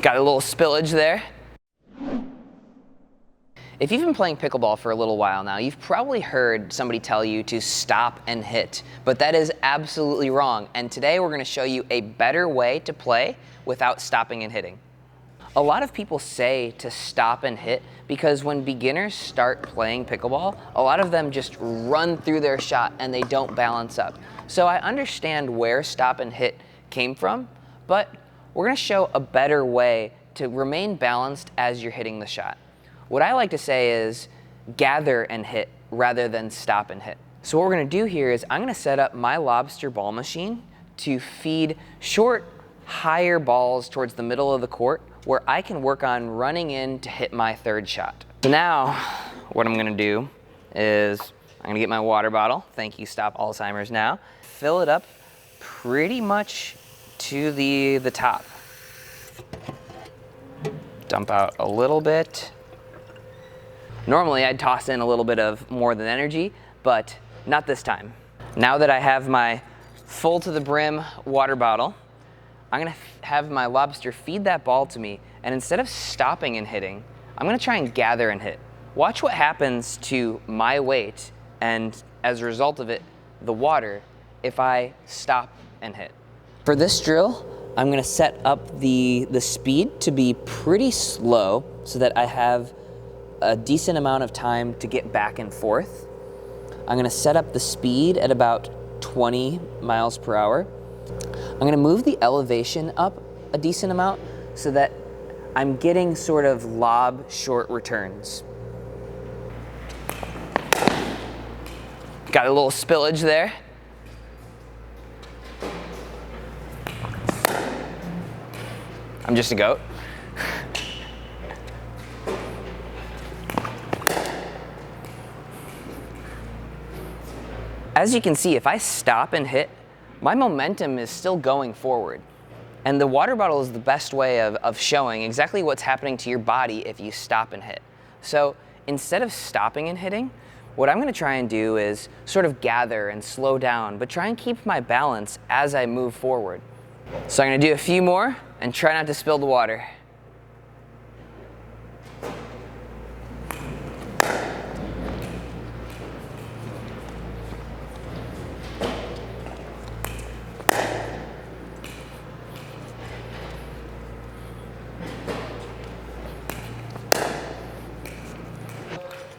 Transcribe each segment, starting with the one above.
Got a little spillage there. If you've been playing pickleball for a little while now, you've probably heard somebody tell you to stop and hit, but that is absolutely wrong. And today we're going to show you a better way to play without stopping and hitting. A lot of people say to stop and hit because when beginners start playing pickleball, a lot of them just run through their shot and they don't balance up. So I understand where stop and hit came from, but we're going to show a better way to remain balanced as you're hitting the shot. What I like to say is gather and hit rather than stop and hit. So what we're going to do here is I'm going to set up my lobster ball machine to feed short, higher balls towards the middle of the court where I can work on running in to hit my third shot. So now what I'm going to do is I'm going to get my water bottle. Thank you, Stop Alzheimer's Now. Fill it up pretty much to the top. Dump out a little bit. Normally I'd toss in a little bit of more than energy, but not this time. Now that I have my full to the brim water bottle, I'm gonna have my lobster feed that ball to me, and instead of stopping and hitting, I'm gonna try and gather and hit. Watch what happens to my weight and as a result of it, the water, if I stop and hit. For this drill, I'm gonna set up the speed to be pretty slow so that I have a decent amount of time to get back and forth. I'm gonna set up the speed at about 20 miles per hour. I'm gonna move the elevation up a decent amount so that I'm getting sort of lob short returns. Got a little spillage there. I'm just a goat. As you can see, if I stop and hit, my momentum is still going forward. And the water bottle is the best way of showing exactly what's happening to your body if you stop and hit. So instead of stopping and hitting, what I'm gonna try and do is sort of gather and slow down, but try and keep my balance as I move forward. So I'm gonna do a few more and try not to spill the water.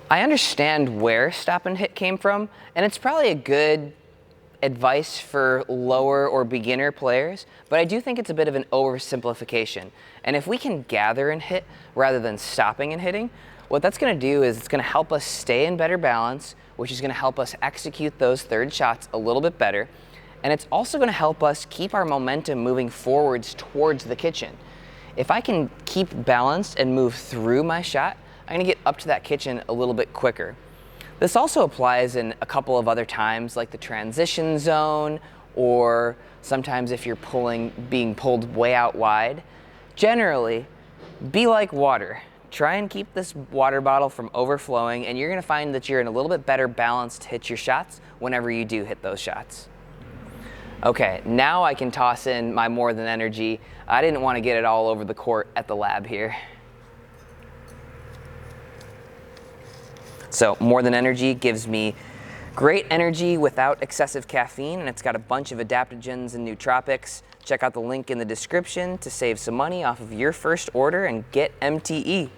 I understand where stop and hit came from, and it's probably a good advice for lower or beginner players, but I do think it's a bit of an oversimplification. And if we can gather and hit rather than stopping and hitting, what that's gonna do is it's gonna help us stay in better balance, which is gonna help us execute those third shots a little bit better. And it's also gonna help us keep our momentum moving forwards towards the kitchen. If I can keep balanced and move through my shot, I'm gonna get up to that kitchen a little bit quicker. This also applies in a couple of other times, like the transition zone, or sometimes if you're being pulled way out wide. Generally, be like water. Try and keep this water bottle from overflowing, and you're gonna find that you're in a little bit better balance to hit your shots whenever you do hit those shots. Okay, now I can toss in my more than energy. I didn't want to get it all over the court at the lab here. So more than energy gives me great energy without excessive caffeine, and it's got a bunch of adaptogens and nootropics. Check out the link in the description to save some money off of your first order and get MTE.